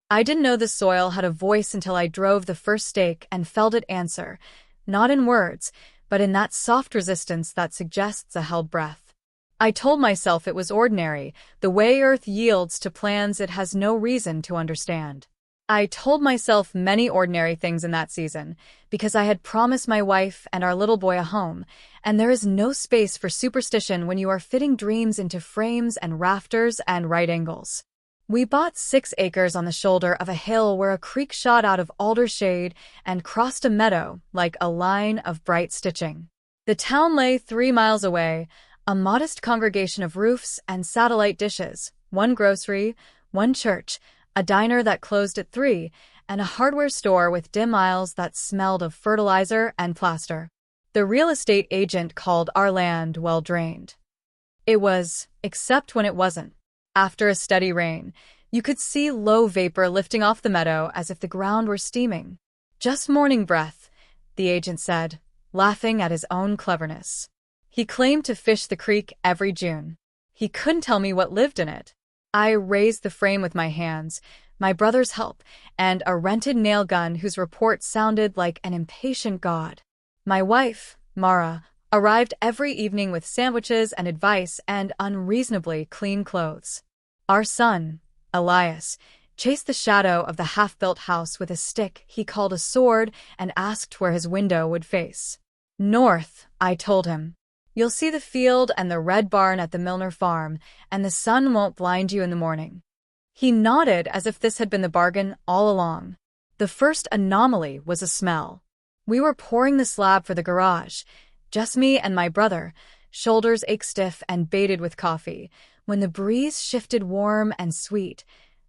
I didn't know the soil had a voice until I drove the first stake and felt it answer, not in words, but in that soft resistance that suggests a held breath. I told myself it was ordinary, the way Earth yields to plans it has no reason to understand. I told myself many ordinary things in that season, because I had promised my wife and our little boy a home, and there is no space for superstition when you are fitting dreams into frames and rafters and right angles. We bought 6 acres on the shoulder of a hill where a creek shot out of alder shade and crossed a meadow like a line of bright stitching. The town lay 3 miles away, a modest congregation of roofs and satellite dishes, 1 grocery, 1 church, a diner that closed at 3, and a hardware store with dim aisles that smelled of fertilizer and plaster. The real estate agent called our land well-drained. It was, except when it wasn't. After a steady rain, you could see low vapor lifting off the meadow as if the ground were steaming. Just morning breath, the agent said, laughing at his own cleverness. He claimed to fish the creek every June. He couldn't tell me what lived in it. I raised the frame with my hands, my brother's help, and a rented nail gun whose report sounded like an impatient god. My wife, Mara, arrived every evening with sandwiches and advice and unreasonably clean clothes. Our son, Elias, chased the shadow of the half-built house with a stick he called a sword and asked where his window would face. North, I told him. You'll see the field and the red barn at the Milner farm, and the sun won't blind you in the morning. He nodded as if this had been the bargain all along. The first anomaly was a smell. We were pouring the slab for the garage, just me and my brother, shoulders ache-stiff and baited with coffee, when the breeze shifted warm and sweet,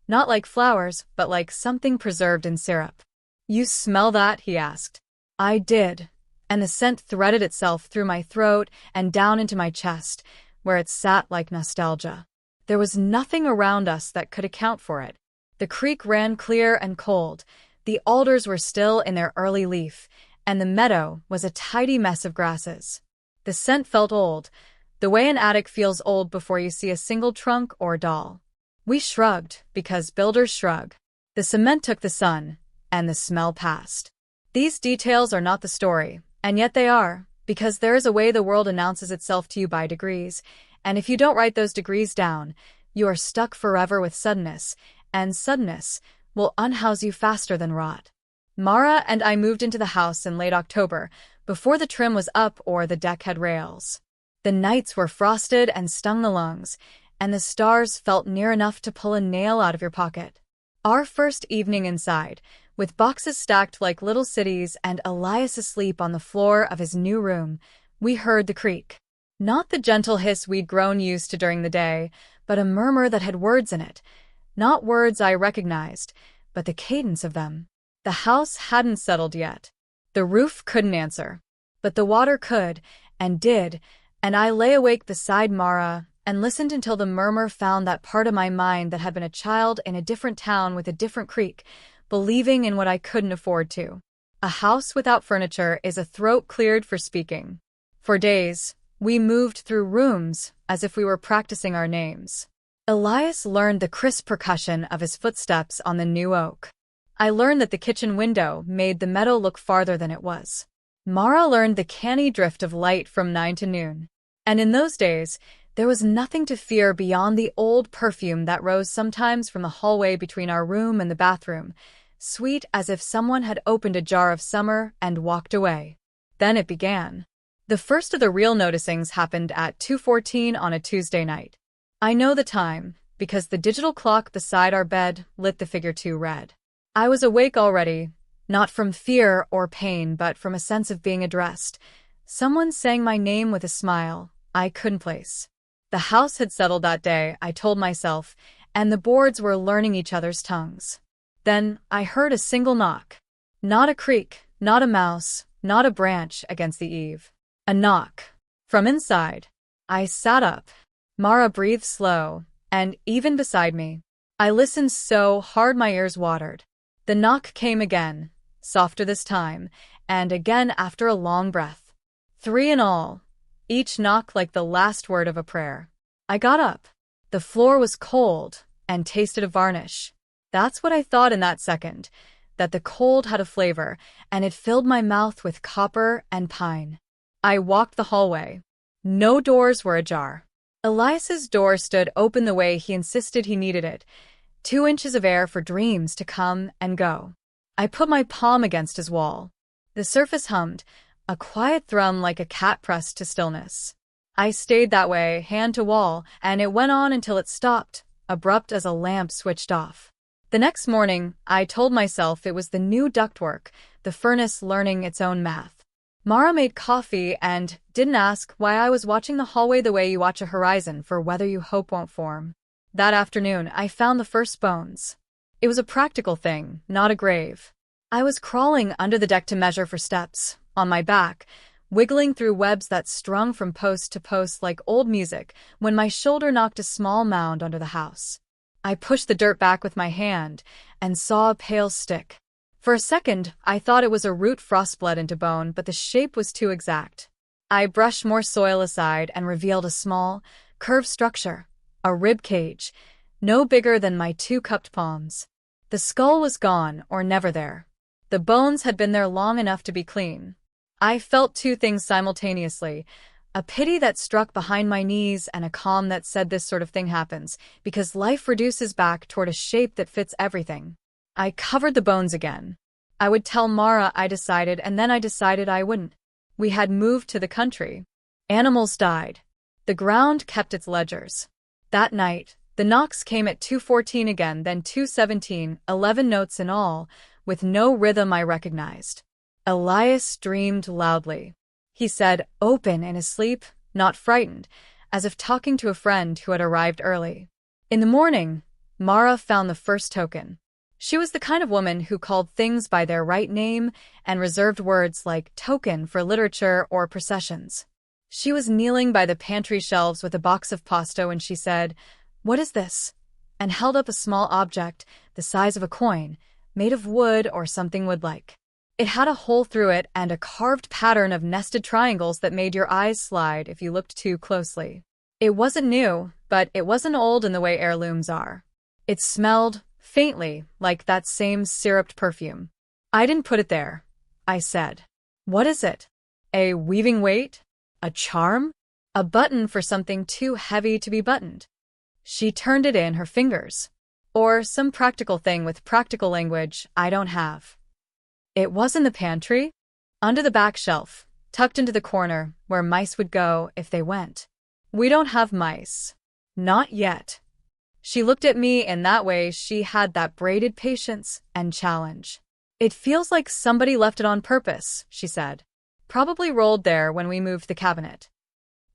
not like flowers, but like something preserved in syrup. "You smell that?" he asked. I did, and the scent threaded itself through my throat and down into my chest, where it sat like nostalgia. There was nothing around us that could account for it. The creek ran clear and cold, the alders were still in their early leaf, and the meadow was a tidy mess of grasses. The scent felt old, the way an attic feels old before you see a single trunk or doll. We shrugged, because builders shrug. The cement took the sun, and the smell passed. These details are not the story. And yet they are, because there is a way the world announces itself to you by degrees, and if you don't write those degrees down, you are stuck forever with suddenness, and suddenness will unhouse you faster than rot. Mara and I moved into the house in late October, before the trim was up or the deck had rails. The nights were frosted and stung the lungs, and the stars felt near enough to pull a nail out of your pocket. Our first evening inside, with boxes stacked like little cities and Elias asleep on the floor of his new room, we heard the creek. Not the gentle hiss we'd grown used to during the day, but a murmur that had words in it. Not words I recognized, but the cadence of them. The house hadn't settled yet. The roof couldn't answer. But the water could, and did, and I lay awake beside Mara and listened until the murmur found that part of my mind that had been a child in a different town with a different creek, believing in what I couldn't afford to. A house without furniture is a throat cleared for speaking. For days, we moved through rooms as if we were practicing our names. Elias learned the crisp percussion of his footsteps on the new oak. I learned that the kitchen window made the meadow look farther than it was. Mara learned the canny drift of light from 9 to noon. And in those days, there was nothing to fear beyond the old perfume that rose sometimes from the hallway between our room and the bathroom, sweet as if someone had opened a jar of summer and walked away. Then it began. The first of the real noticings happened at 2:14 on a Tuesday night. I know the time, because the digital clock beside our bed lit the figure 2 red. I was awake already, not from fear or pain but from a sense of being addressed. Someone sang my name with a smile I couldn't place. The house had settled that day, I told myself, and the boards were learning each other's tongues. Then I heard a single knock. Not a creak, not a mouse, not a branch against the eave. A knock. From inside. I sat up. Mara breathed slow, and even beside me. I listened so hard my ears watered. The knock came again, softer this time, and again after a long breath. 3 in all, each knock like the last word of a prayer. I got up. The floor was cold and tasted of varnish. That's what I thought in that second, that the cold had a flavor, and it filled my mouth with copper and pine. I walked the hallway. No doors were ajar. Elias's door stood open the way he insisted he needed it, 2 inches of air for dreams to come and go. I put my palm against his wall. The surface hummed, a quiet thrum like a cat pressed to stillness. I stayed that way, hand to wall, and it went on until it stopped, abrupt as a lamp switched off. The next morning, I told myself it was the new ductwork, the furnace learning its own math. Mara made coffee and didn't ask why I was watching the hallway the way you watch a horizon for weather you hope won't form. That afternoon, I found the first bones. It was a practical thing, not a grave. I was crawling under the deck to measure for steps, on my back, wiggling through webs that strung from post to post like old music, when my shoulder knocked a small mound under the house. I pushed the dirt back with my hand and saw a pale stick. For a second, I thought it was a root frostbled into bone, but the shape was too exact. I brushed more soil aside and revealed a small, curved structure, a rib cage, no bigger than my 2 cupped palms. The skull was gone, or never there. The bones had been there long enough to be clean. I felt 2 things simultaneously, a pity that struck behind my knees and a calm that said this sort of thing happens, because life reduces back toward a shape that fits everything. I covered the bones again. I would tell Mara I decided, and then I decided I wouldn't. We had moved to the country. Animals died. The ground kept its ledgers. That night, the knocks came at 2:14 again, then 2:17, 11 notes in all, with no rhythm I recognized. Elias dreamed loudly. He said, "Open," in his sleep, not frightened, as if talking to a friend who had arrived early. In the morning, Mara found the first token. She was the kind of woman who called things by their right name and reserved words like token for literature or processions. She was kneeling by the pantry shelves with a box of pasta when she said, "What is this?" and held up a small object, the size of a coin, made of wood or something wood-like. It had a hole through it and a carved pattern of nested triangles that made your eyes slide if you looked too closely. It wasn't new, but it wasn't old in the way heirlooms are. It smelled, faintly, like that same syruped perfume. "I didn't put it there," I said. "What is it? A weaving weight? A charm? A button for something too heavy to be buttoned?" She turned it in her fingers. "Or some practical thing with practical language I don't have." It was in the pantry, under the back shelf, tucked into the corner where mice would go if they went. "We don't have mice. Not yet." She looked at me in that way. She had that braided patience and challenge. "It feels like somebody left it on purpose," she said. "Probably rolled there when we moved the cabinet."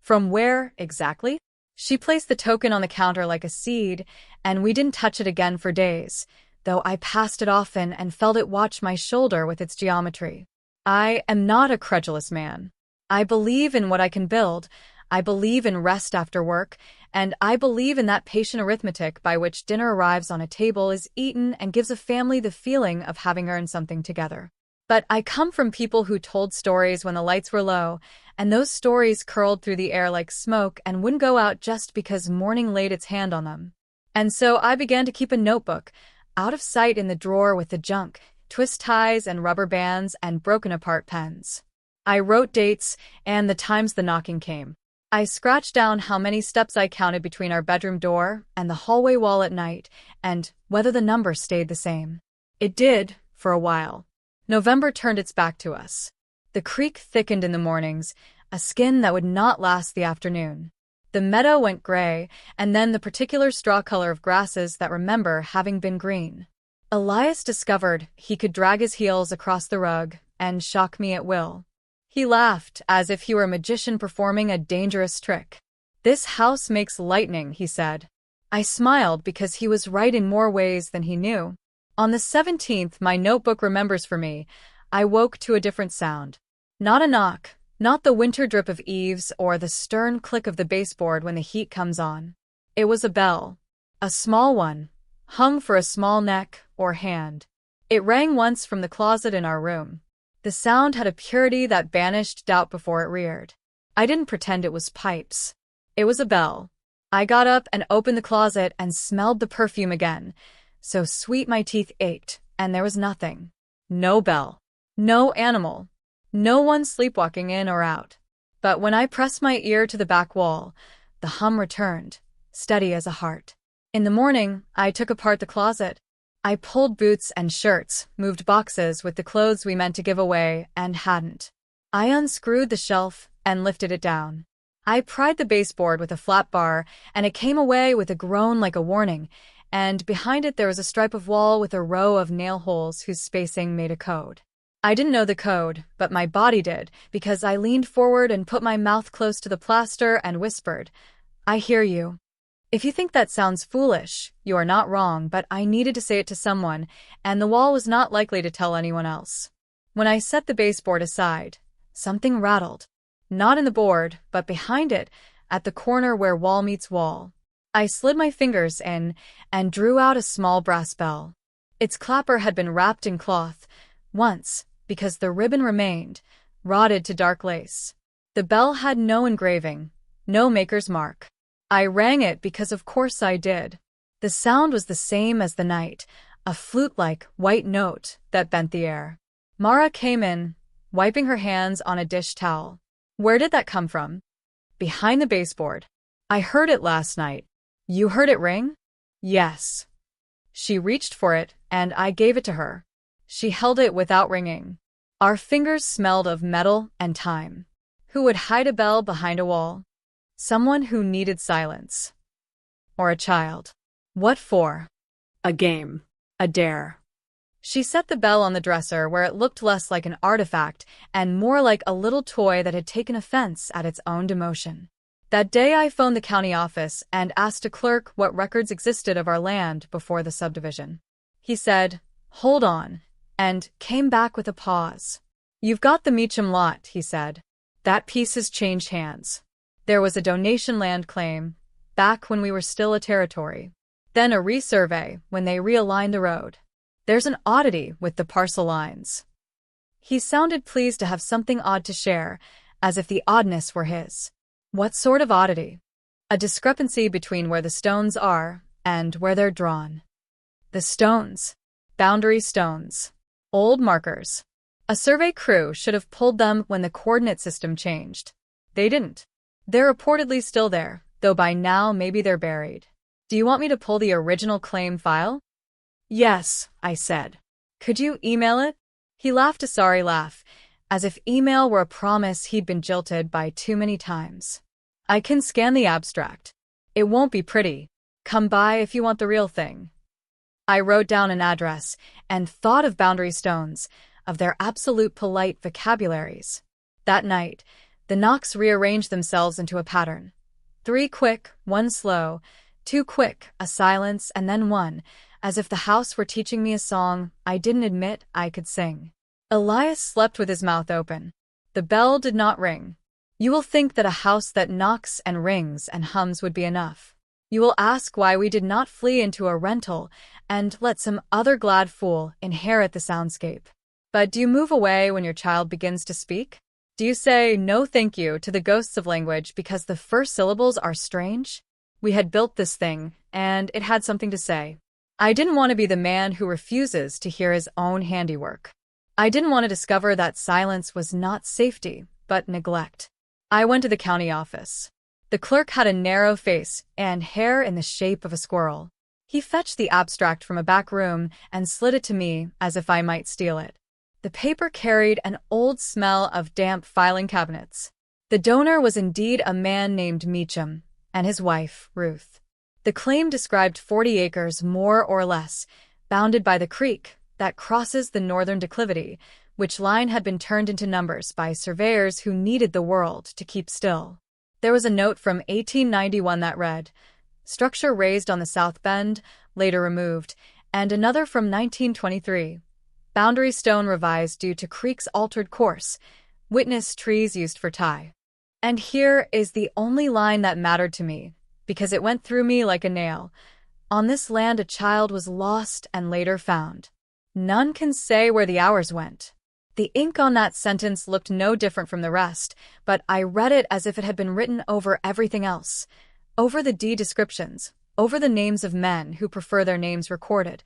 "From where, exactly?" She placed the token on the counter like a seed, and we didn't touch it again for days, though I passed it often and felt it watch my shoulder with its geometry. I am not a credulous man. I believe in what I can build. I believe in rest after work, and I believe in that patient arithmetic by which dinner arrives on a table, is eaten, and gives a family the feeling of having earned something together. But I come from people who told stories when the lights were low, and those stories curled through the air like smoke and wouldn't go out just because morning laid its hand on them. And so I began to keep a notebook, out of sight in the drawer with the junk, twist ties and rubber bands and broken-apart pens. I wrote dates and the times the knocking came. I scratched down how many steps I counted between our bedroom door and the hallway wall at night, and whether the number stayed the same. It did, for a while. November turned its back to us. The creek thickened in the mornings, a skin that would not last the afternoon. The meadow went gray, and then the particular straw color of grasses that remember having been green. Elias discovered he could drag his heels across the rug and shock me at will. He laughed as if he were a magician performing a dangerous trick. "This house makes lightning," he said. I smiled because he was right in more ways than he knew. On the 17th, my notebook remembers for me, I woke to a different sound. Not a knock, not the winter drip of eaves or the stern click of the baseboard when the heat comes on. It was a bell. A small one, hung for a small neck or hand. It rang once from the closet in our room. The sound had a purity that banished doubt before it reared. I didn't pretend it was pipes. It was a bell. I got up and opened the closet and smelled the perfume again, so sweet my teeth ached, and there was nothing. No bell. No animal. No one sleepwalking in or out. But when I pressed my ear to the back wall, the hum returned, steady as a heart. In the morning, I took apart the closet. I pulled boots and shirts, moved boxes with the clothes we meant to give away and hadn't. I unscrewed the shelf and lifted it down. I pried the baseboard with a flat bar, and it came away with a groan like a warning, and behind it there was a stripe of wall with a row of nail holes whose spacing made a code. I didn't know the code, but my body did, because I leaned forward and put my mouth close to the plaster and whispered, "I hear you." If you think that sounds foolish, you are not wrong, but I needed to say it to someone, and the wall was not likely to tell anyone else. When I set the baseboard aside, something rattled. Not in the board, but behind it, at the corner where wall meets wall. I slid my fingers in and drew out a small brass bell. Its clapper had been wrapped in cloth, once, because the ribbon remained, rotted to dark lace. The bell had no engraving, no maker's mark. I rang it because of course I did. The sound was the same as the night, a flute-like white note that bent the air. Mara came in, wiping her hands on a dish towel. "Where did that come from?" "Behind the baseboard. I heard it last night." "You heard it ring?" "Yes." She reached for it, and I gave it to her. She held it without ringing. Our fingers smelled of metal and time. Who would hide a bell behind a wall? Someone who needed silence. Or a child. What for? A game. A dare. She set the bell on the dresser where it looked less like an artifact and more like a little toy that had taken offense at its own demotion. That day I phoned the county office and asked a clerk what records existed of our land before the subdivision. He said, "Hold on," and came back with a pause. "You've got the Meacham lot," he said. "That piece has changed hands. There was a donation land claim, back when we were still a territory. Then a resurvey when they realigned the road. There's an oddity with the parcel lines." He sounded pleased to have something odd to share, as if the oddness were his. What sort of oddity? A discrepancy between where the stones are and where they're drawn. The stones. Boundary stones. Old markers. A survey crew should have pulled them when the coordinate system changed. They didn't. They're reportedly still there, though by now maybe they're buried. Do you want me to pull the original claim file? "Yes," I said. "Could you email it?" He laughed a sorry laugh, as if email were a promise he'd been jilted by too many times. "I can scan the abstract. It won't be pretty. Come by if you want the real thing." I wrote down an address and thought of boundary stones, of their absolute polite vocabularies. That night, the knocks rearranged themselves into a pattern. 3 quick, 1 slow, 2 quick, a silence, and then 1, as if the house were teaching me a song I didn't admit I could sing. Elias slept with his mouth open. The bell did not ring. You will think that a house that knocks and rings and hums would be enough. You will ask why we did not flee into a rental and let some other glad fool inherit the soundscape. But do you move away when your child begins to speak? Do you say no thank you to the ghosts of language because the first syllables are strange? We had built this thing, and it had something to say. I didn't want to be the man who refuses to hear his own handiwork. I didn't want to discover that silence was not safety, but neglect. I went to the county office. The clerk had a narrow face and hair in the shape of a squirrel. He fetched the abstract from a back room and slid it to me as if I might steal it. The paper carried an old smell of damp filing cabinets. The donor was indeed a man named Meacham, and his wife, Ruth. The claim described 40 acres more or less, bounded by the creek that crosses the northern declivity, which line had been turned into numbers by surveyors who needed the world to keep still. There was a note from 1891 that read, "Structure raised on the south bend, later removed," and another from 1923, "Boundary stone revised due to creek's altered course, witness trees used for tie." And here is the only line that mattered to me, because it went through me like a nail. On this land a child was lost and later found. None can say where the hours went. The ink on that sentence looked no different from the rest, but I read it as if it had been written over everything else, over the deed descriptions, over the names of men who prefer their names recorded,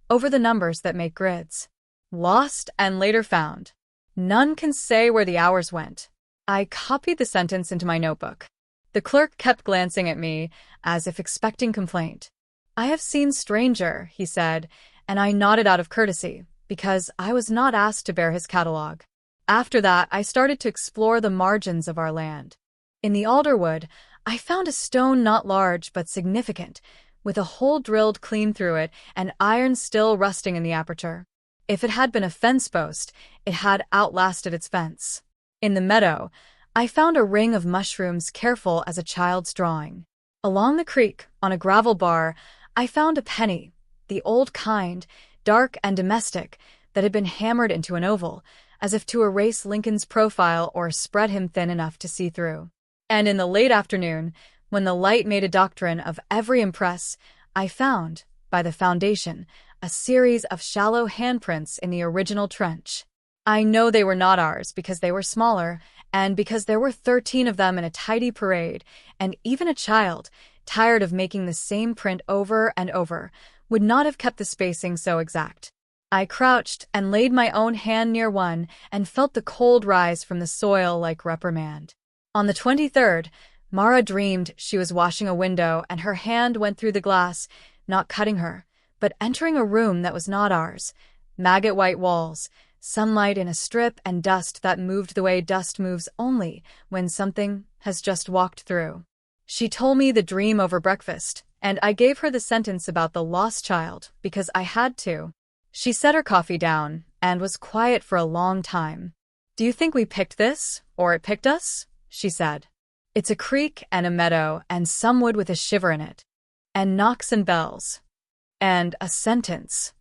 over the numbers that make grids. Lost and later found. None can say where the hours went. I copied the sentence into my notebook. The clerk kept glancing at me, as if expecting complaint. "I have seen stranger," he said, and I nodded out of courtesy, because I was not asked to bear his catalogue. After that, I started to explore the margins of our land. In the alderwood, I found a stone not large but significant, with a hole drilled clean through it and iron still rusting in the aperture. If it had been a fence post, it had outlasted its fence. In the meadow, I found a ring of mushrooms careful as a child's drawing. Along the creek, on a gravel bar, I found a penny, the old kind, dark and domestic, that had been hammered into an oval, as if to erase Lincoln's profile or spread him thin enough to see through. And in the late afternoon, when the light made a doctrine of every impress, I found, by the foundation, a series of shallow handprints in the original trench. I know they were not ours because they were smaller, and because there were 13 of them in a tidy parade, and even a child, tired of making the same print over and over, would not have kept the spacing so exact. I crouched and laid my own hand near one and felt the cold rise from the soil like reprimand. On the 23rd, Mara dreamed she was washing a window and her hand went through the glass, not cutting her, but entering a room that was not ours. Maggot-white walls, sunlight in a strip, and dust that moved the way dust moves only when something has just walked through. She told me the dream over breakfast, and I gave her the sentence about the lost child because I had to. She set her coffee down and was quiet for a long time. "Do you think we picked this, or it picked us?" she said. "It's a creek and a meadow and some wood with a shiver in it. And knocks and bells. And a sentence.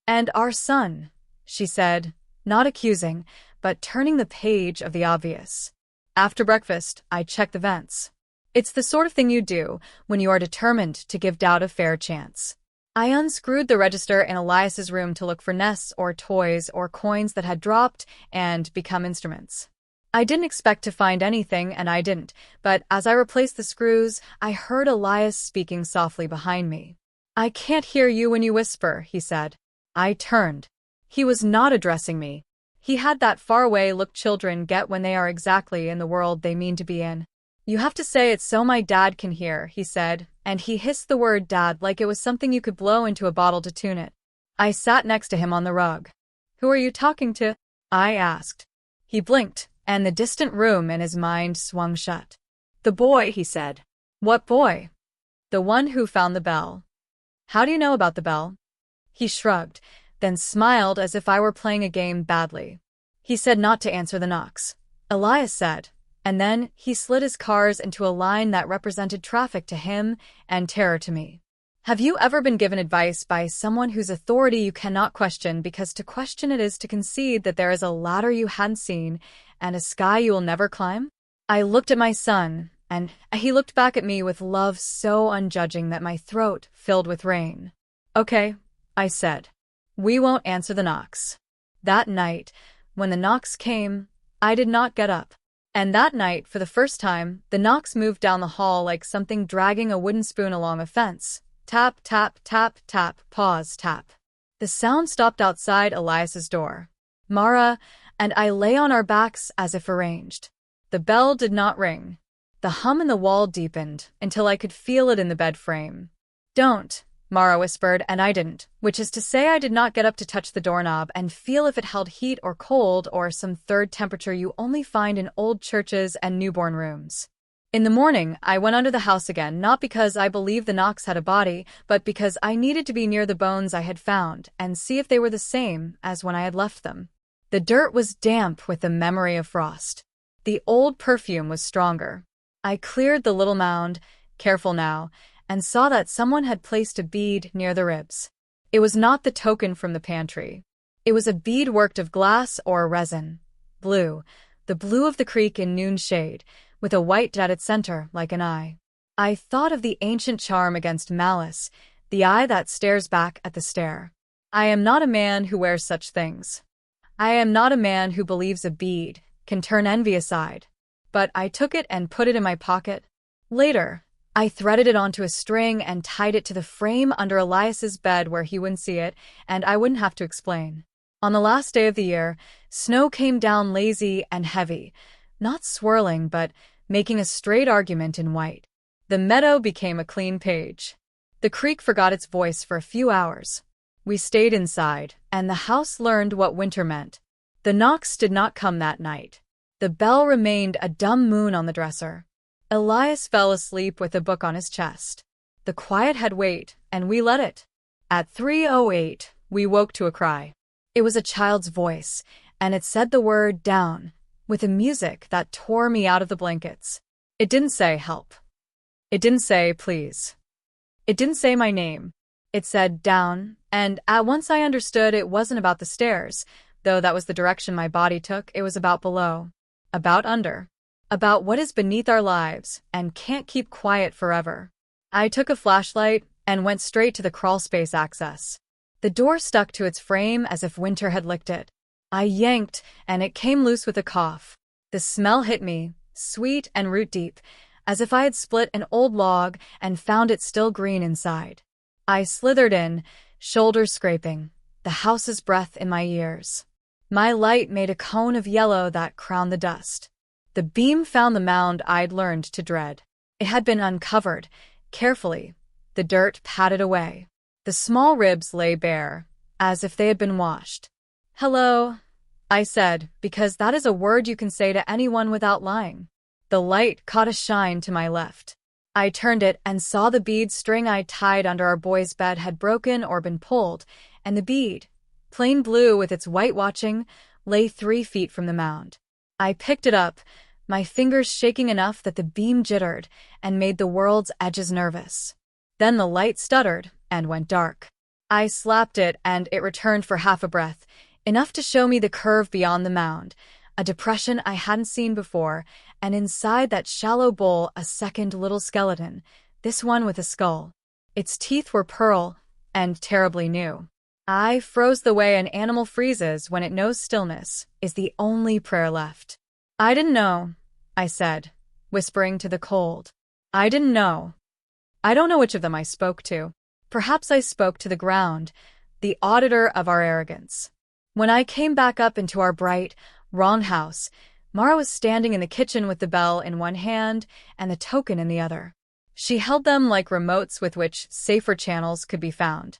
And our son," she said, not accusing, but turning the page of the obvious. After breakfast, I checked the vents. It's the sort of thing you do when you are determined to give doubt a fair chance. I unscrewed the register in Elias's room to look for nests or toys or coins that had dropped and become instruments. I didn't expect to find anything, and I didn't, but as I replaced the screws, I heard Elias speaking softly behind me. "I can't hear you when you whisper," he said. I turned. He was not addressing me. He had that far-away look children get when they are exactly in the world they mean to be in. "You have to say it so my dad can hear," he said, and he hissed the word dad like it was something you could blow into a bottle to tune it. I sat next to him on the rug. "Who are you talking to?" I asked. He blinked, and the distant room in his mind swung shut. "The boy," he said. "What boy?" "The one who found the bell." "How do you know about the bell?" He shrugged, then smiled as if I were playing a game badly. He said not to answer the knocks. Elias said, and then he slid his cars into a line that represented traffic to him and terror to me. Have you ever been given advice by someone whose authority you cannot question because to question it is to concede that there is a ladder you hadn't seen and a sky you will never climb? I looked at my son, and he looked back at me with love so unjudging that my throat filled with rain. "Okay," I said. "We won't answer the knocks." That night, when the knocks came, I did not get up. And that night, for the first time, the knocks moved down the hall like something dragging a wooden spoon along a fence. Tap, tap, tap, tap, pause, tap. The sound stopped outside Elias's door. Mara and I lay on our backs as if arranged. The bell did not ring. The hum in the wall deepened until I could feel it in the bed frame. "Don't," Mara whispered, and I didn't, which is to say I did not get up to touch the doorknob and feel if it held heat or cold or some third temperature you only find in old churches and newborn rooms. In the morning, I went under the house again, not because I believed the knocks had a body, but because I needed to be near the bones I had found and see if they were the same as when I had left them. The dirt was damp with the memory of frost. The old perfume was stronger. I cleared the little mound, careful now, and saw that someone had placed a bead near the ribs. It was not the token from the pantry. It was a bead worked of glass or resin. Blue, the blue of the creek in noon shade, with a white dot at its center like an eye. I thought of the ancient charm against malice, the eye that stares back at the stare. I am not a man who wears such things. I am not a man who believes a bead can turn envy aside. But I took it and put it in my pocket. Later, I threaded it onto a string and tied it to the frame under Elias's bed where he wouldn't see it, and I wouldn't have to explain. On the last day of the year, snow came down lazy and heavy, not swirling but making a straight argument in white. The meadow became a clean page. The creek forgot its voice for a few hours. We stayed inside, and the house learned what winter meant. The knocks did not come that night. The bell remained a dumb moon on the dresser. Elias fell asleep with a book on his chest. The quiet had weight, and we let it. At 3:08, we woke to a cry. It was a child's voice, and it said the word down, with a music that tore me out of the blankets. It didn't say help. It didn't say please. It didn't say my name. It said down, and at once I understood it wasn't about the stairs, though that was the direction my body took. It was about below, about under, about what is beneath our lives and can't keep quiet forever. I took a flashlight and went straight to the crawlspace access. The door stuck to its frame as if winter had licked it. I yanked, and it came loose with a cough. The smell hit me, sweet and root-deep, as if I had split an old log and found it still green inside. I slithered in, shoulders scraping, the house's breath in my ears. My light made a cone of yellow that crowned the dust. The beam found the mound I'd learned to dread. It had been uncovered, carefully, the dirt patted away. The small ribs lay bare, as if they had been washed. "Hello," I said, because that is a word you can say to anyone without lying. The light caught a shine to my left. I turned it and saw the bead string I tied under our boy's bed had broken or been pulled, and the bead, plain blue with its white watching, lay 3 feet from the mound. I picked it up, my fingers shaking enough that the beam jittered and made the world's edges nervous. Then the light stuttered and went dark. I slapped it and it returned for half a breath, enough to show me the curve beyond the mound, a depression I hadn't seen before, and inside that shallow bowl a second little skeleton, this one with a skull. Its teeth were pearl, and terribly new. I froze the way an animal freezes when it knows stillness is the only prayer left. "I didn't know," I said, whispering to the cold. "I didn't know." I don't know which of them I spoke to. Perhaps I spoke to the ground, the auditor of our arrogance. When I came back up into our bright, wrong house, Mara was standing in the kitchen with the bell in one hand and the token in the other. She held them like remotes with which safer channels could be found.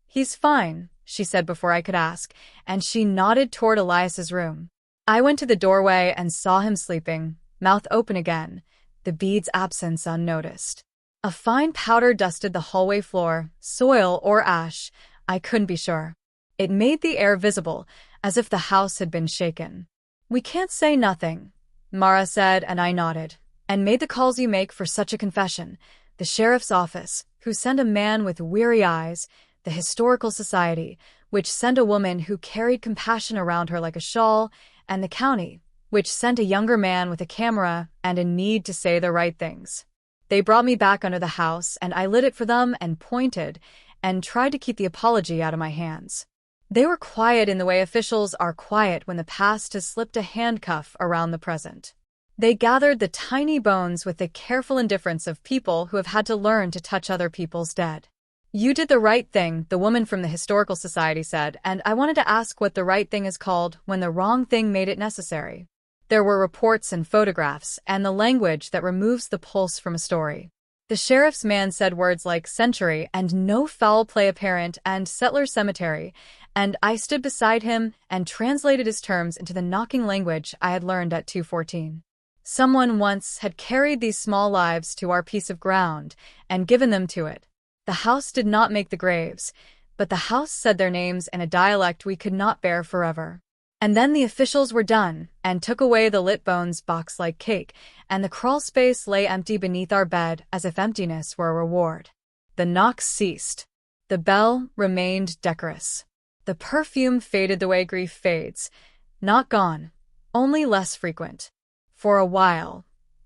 "He's fine," she said before I could ask, and she nodded toward Elias's room. I went to the doorway and saw him sleeping, mouth open again, the bead's absence unnoticed. A fine powder dusted the hallway floor, soil or ash, I couldn't be sure. It made the air visible, as if the house had been shaken. "We can't say nothing," Mara said, and I nodded. "And made the calls you make for such a confession. The sheriff's office, who sent a man with weary eyes, the historical society, which sent a woman who carried compassion around her like a shawl, and the county, which sent a younger man with a camera and a need to say the right things. They brought me back under the house, and I lit it for them and pointed, and tried to keep the apology out of my hands. They were quiet in the way officials are quiet when the past has slipped a handcuff around the present. They gathered the tiny bones with the careful indifference of people who have had to learn to touch other people's dead. "You did the right thing," the woman from the Historical Society said, and I wanted to ask what the right thing is called when the wrong thing made it necessary. There were reports and photographs and the language that removes the pulse from a story. The sheriff's man said words like century and no foul play apparent and settler cemetery, and I stood beside him and translated his terms into the knocking language I had learned at 214. Someone once had carried these small lives to our piece of ground and given them to it. The house did not make the graves, but the house said their names in a dialect we could not bear forever. And then the officials were done and took away the lit bones box like cake, and the crawl space lay empty beneath our bed as if emptiness were a reward. The knocks ceased. The bell remained decorous. The perfume faded the way grief fades. Not gone, only less frequent. For a while,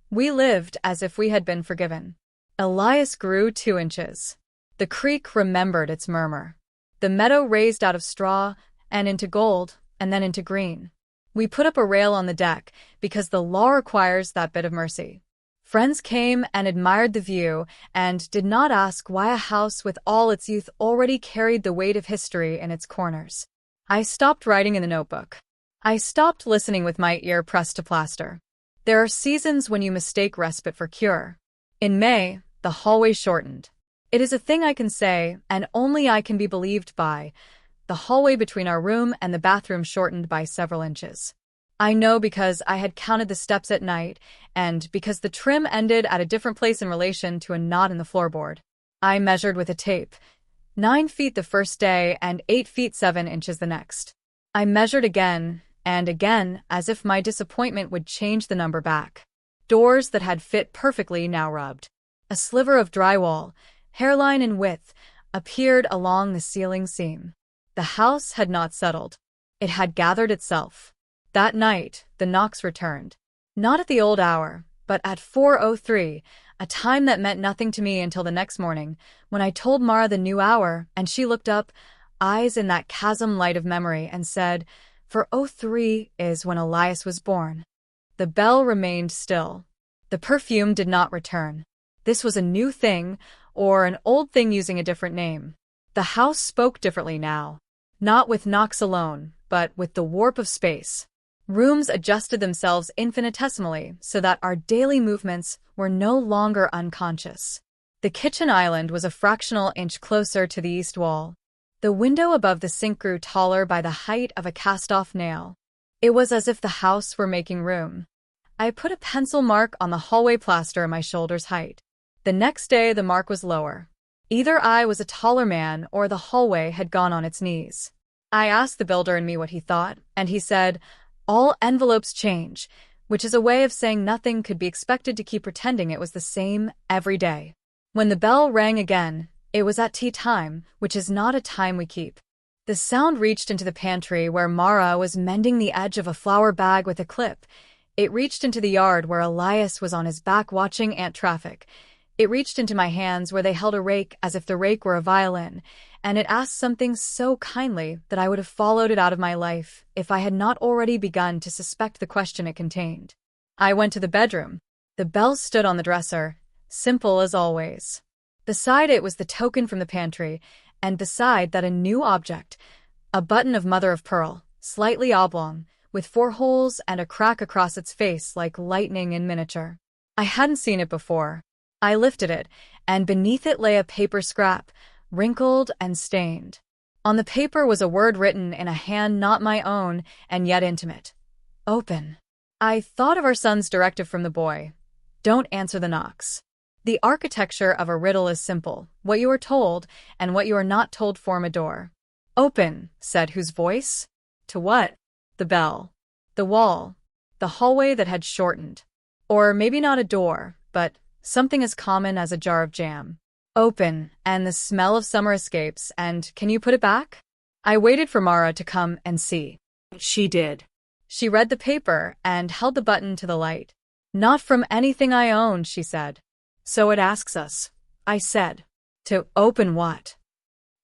we lived as if we had been forgiven. Elias grew 2 inches. The creek remembered its murmur. The meadow raised out of straw and into gold, and then into green. We put up a rail on the deck because the law requires that bit of mercy. Friends came and admired the view and did not ask why a house with all its youth already carried the weight of history in its corners. I stopped writing in the notebook. I stopped listening with my ear pressed to plaster. There are seasons when you mistake respite for cure. In May, the hallway shortened. It is a thing I can say, and only I can be believed by. The hallway between our room and the bathroom shortened by several inches. I know because I had counted the steps at night, and because the trim ended at a different place in relation to a knot in the floorboard. I measured with a tape. 9 feet the first day and 8 feet 7 inches the next. I measured again, and again, as if my disappointment would change the number back. Doors that had fit perfectly now rubbed. A sliver of drywall, hairline in width, appeared along the ceiling seam. The house had not settled. It had gathered itself. That night, the knocks returned. Not at the old hour, but at 4:03, a time that meant nothing to me until the next morning, when I told Mara the new hour, and she looked up, eyes in that chasm light of memory, and said, "4:03 is when Elias was born." The bell remained still. The perfume did not return. This was a new thing, or an old thing using a different name. The house spoke differently now. Not with knocks alone, but with the warp of space. Rooms adjusted themselves infinitesimally so that our daily movements were no longer unconscious. The kitchen island was a fractional inch closer to the east wall. The window above the sink grew taller by the height of a cast-off nail. It was as if the house were making room. I put a pencil mark on the hallway plaster at my shoulder's height. The next day the mark was lower. Either I was a taller man or the hallway had gone on its knees. I asked the builder in me what he thought, and he said, "All envelopes change," which is a way of saying nothing could be expected to keep pretending it was the same every day. When the bell rang again, it was at tea time, which is not a time we keep. The sound reached into the pantry where Mara was mending the edge of a flour bag with a clip. It reached into the yard where Elias was on his back watching ant traffic. It reached into my hands where they held a rake as if the rake were a violin, and it asked something so kindly that I would have followed it out of my life if I had not already begun to suspect the question it contained. I went to the bedroom. The bell stood on the dresser, simple as always. Beside it was the token from the pantry, and beside that a new object, a button of mother of pearl, slightly oblong, with 4 holes and a crack across its face like lightning in miniature. I hadn't seen it before. I lifted it, and beneath it lay a paper scrap, wrinkled and stained. On the paper was a word written in a hand not my own, and yet intimate. Open. I thought of our son's directive from the boy. Don't answer the knocks. The architecture of a riddle is simple. What you are told, and what you are not told form a door. Open, said whose voice? To what? The bell. The wall. The hallway that had shortened. Or maybe not a door, but something as common as a jar of jam. Open, and the smell of summer escapes, and can you put it back? I waited for Mara to come and see. She did. She read the paper and held the button to the light. Not from anything I own, she said. So it asks us, I said. To open what?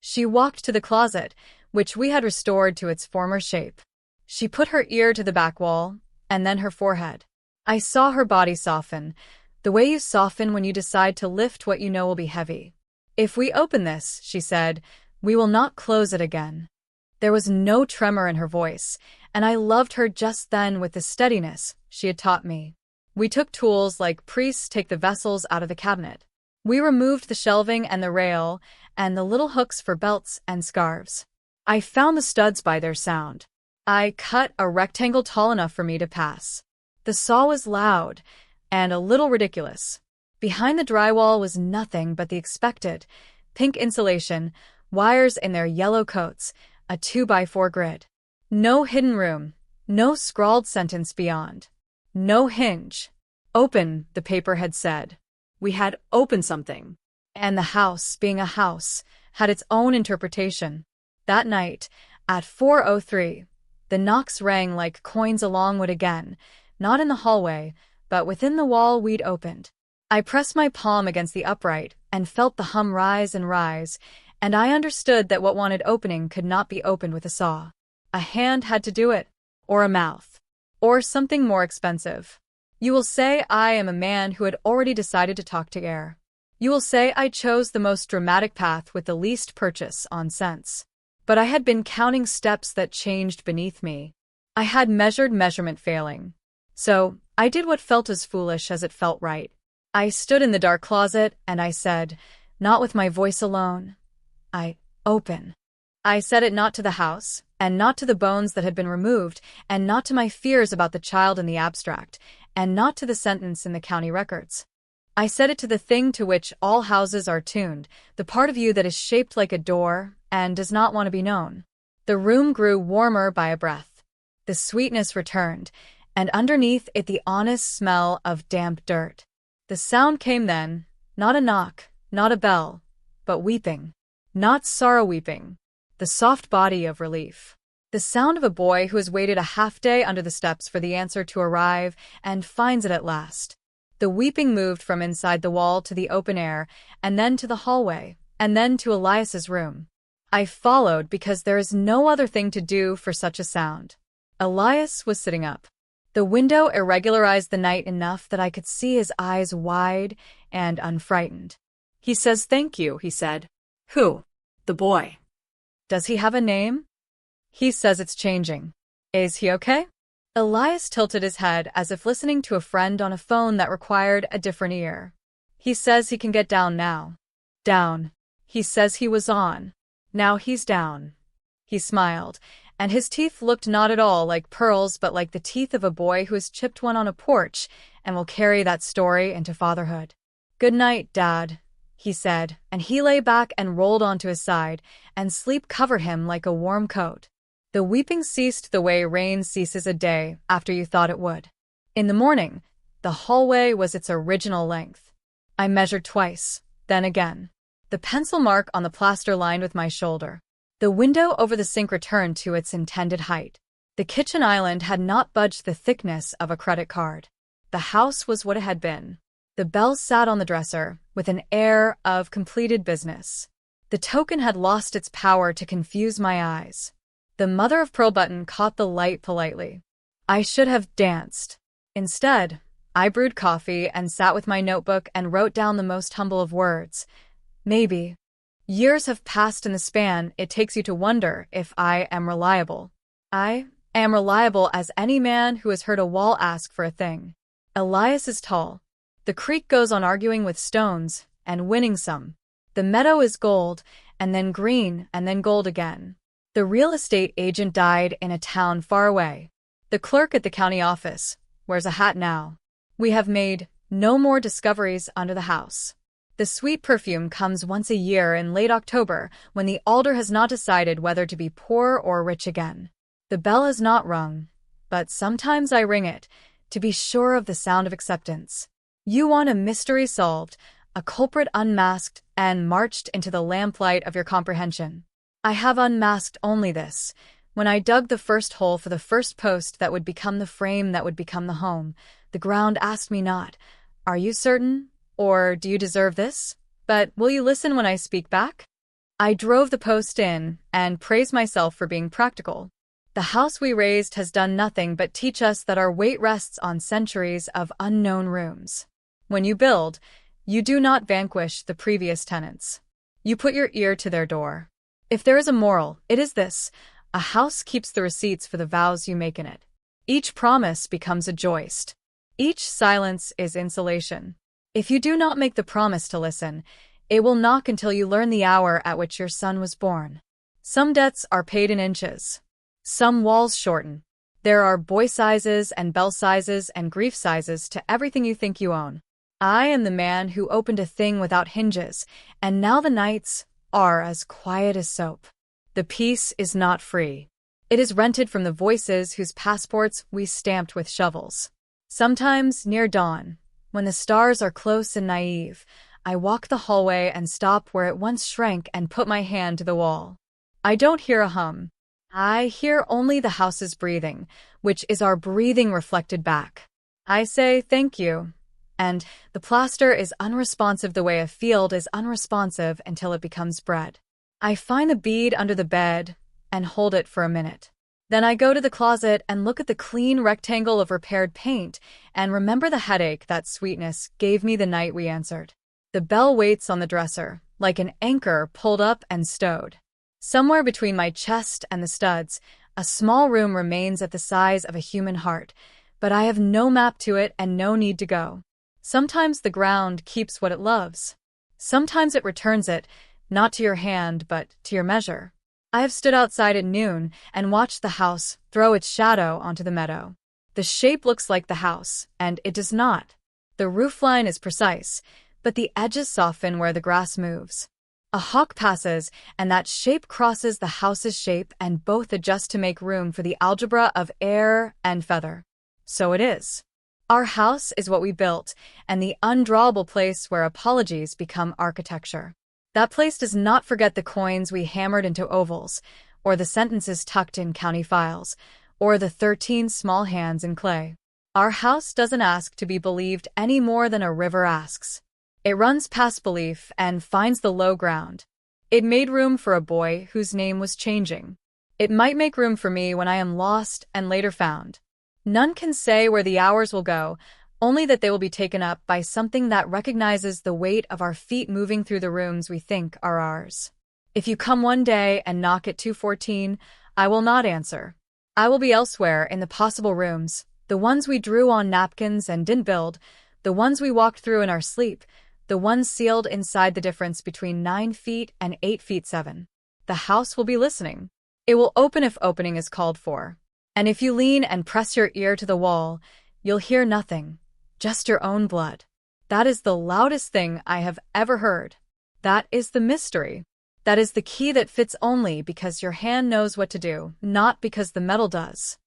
She walked to the closet, which we had restored to its former shape. She put her ear to the back wall, and then her forehead. I saw her body soften, the way you soften when you decide to lift what you know will be heavy. If we open this, she said, we will not close it again. There was no tremor in her voice, and I loved her just then with the steadiness she had taught me. We took tools like priests take the vessels out of the cabinet. We removed the shelving and the rail, and the little hooks for belts and scarves. I found the studs by their sound. I cut a rectangle tall enough for me to pass. The saw was loud, and a little ridiculous. Behind the drywall was nothing but the expected, pink insulation, wires in their yellow coats, a 2x4 grid. No hidden room, no scrawled sentence beyond. No hinge. Open, the paper had said. We had opened something. And the house, being a house, had its own interpretation. That night, at 4:03, the knocks rang like coins along wood again, not in the hallway, but within the wall we'd opened. I pressed my palm against the upright and felt the hum rise, and I understood that what wanted opening could not be opened with a saw. A hand had to do it, or a mouth, or something more expensive. You will say I am a man who had already decided to talk to air. You will say I chose the most dramatic path with the least purchase on sense. But I had been counting steps that changed beneath me. I had measured measurement failing. So, I did what felt as foolish as it felt right. I stood in the dark closet and I said, not with my voice alone, open. I said it not to the house, and not to the bones that had been removed, and not to my fears about the child in the abstract, and not to the sentence in the county records. I said it to the thing to which all houses are tuned, the part of you that is shaped like a door and does not want to be known. The room grew warmer by a breath. The sweetness returned, and underneath it the honest smell of damp dirt. The sound came then, not a knock, not a bell, but weeping. Not sorrow weeping, the soft body of relief. The sound of a boy who has waited a half day under the steps for the answer to arrive and finds it at last. The weeping moved from inside the wall to the open air, and then to the hallway, and then to Elias's room. I followed because there is no other thing to do for such a sound. Elias was sitting up. The window irregularized the night enough that I could see his eyes wide and unfrightened. He says thank you, he said. Who? The boy. Does he have a name? He says it's changing. Is he okay? Elias tilted his head as if listening to a friend on a phone that required a different ear. He says he can get down now. Down. He says he was on. Now he's down. He smiled, and his teeth looked not at all like pearls but like the teeth of a boy who has chipped one on a porch and will carry that story into fatherhood. Good night, Dad, he said, and he lay back and rolled onto his side, and sleep covered him like a warm coat. The weeping ceased the way rain ceases a day after you thought it would. In the morning, the hallway was its original length. I measured twice, then again. The pencil mark on the plaster lined with my shoulder. The window over the sink returned to its intended height. The kitchen island had not budged the thickness of a credit card. The house was what it had been. The bell sat on the dresser, with an air of completed business. The token had lost its power to confuse my eyes. The mother-of-pearl button caught the light politely. I should have danced. Instead, I brewed coffee and sat with my notebook and wrote down the most humble of words. Maybe. Years have passed in the span it takes you to wonder if I am reliable. I am reliable as any man who has heard a wall ask for a thing. Elias is tall. The creek goes on arguing with stones and winning some. The meadow is gold, and then green, and then gold again. The real estate agent died in a town far away. The clerk at the county office wears a hat now. We have made no more discoveries under the house. The sweet perfume comes once a year in late October when the alder has not decided whether to be poor or rich again. The bell has not rung, but sometimes I ring it to be sure of the sound of acceptance. You want a mystery solved, a culprit unmasked, and marched into the lamplight of your comprehension. I have unmasked only this. When I dug the first hole for the first post that would become the frame that would become the home, the ground asked me not, "Are you certain? Or do you deserve this? But will you listen when I speak back?" I drove the post in and praised myself for being practical. The house we raised has done nothing but teach us that our weight rests on centuries of unknown rooms. When you build, you do not vanquish the previous tenants. You put your ear to their door. If there is a moral, it is this: a house keeps the receipts for the vows you make in it. Each promise becomes a joist. Each silence is insulation. If you do not make the promise to listen, it will knock until you learn the hour at which your son was born. Some debts are paid in inches. Some walls shorten. There are boy sizes and bell sizes and grief sizes to everything you think you own. I am the man who opened a thing without hinges, and now the nights are as quiet as soap. The peace is not free. It is rented from the voices whose passports we stamped with shovels. Sometimes, near dawn, when the stars are close and naive, I walk the hallway and stop where it once shrank and put my hand to the wall. I don't hear a hum. I hear only the house's breathing, which is our breathing reflected back. I say thank you, and the plaster is unresponsive the way a field is unresponsive until it becomes bread. I find the bead under the bed and hold it for a minute. Then I go to the closet and look at the clean rectangle of repaired paint and remember the headache that sweetness gave me the night we answered. The bell waits on the dresser, like an anchor pulled up and stowed. Somewhere between my chest and the studs, a small room remains at the size of a human heart, but I have no map to it and no need to go. Sometimes the ground keeps what it loves. Sometimes it returns it, not to your hand, but to your measure. I have stood outside at noon and watched the house throw its shadow onto the meadow. The shape looks like the house, and it does not. The roofline is precise, but the edges soften where the grass moves. A hawk passes, and that shape crosses the house's shape, and both adjust to make room for the algebra of air and feather. So it is. Our house is what we built, and the undrawable place where apologies become architecture. That place does not forget the coins we hammered into ovals, or the sentences tucked in county files, or the 13 small hands in clay. Our house doesn't ask to be believed any more than a river asks. It runs past belief and finds the low ground. It made room for a boy whose name was changing. It might make room for me when I am lost and later found. None can say where the hours will go, only that they will be taken up by something that recognizes the weight of our feet moving through the rooms we think are ours. If you come one day and knock at 2:14, I will not answer. I will be elsewhere in the possible rooms, the ones we drew on napkins and didn't build, the ones we walked through in our sleep, the ones sealed inside the difference between 9 feet and 8 feet 7. The house will be listening. It will open if opening is called for. And if you lean and press your ear to the wall, you'll hear nothing, just your own blood. That is the loudest thing I have ever heard. That is the mystery. That is the key that fits only because your hand knows what to do, not because the metal does.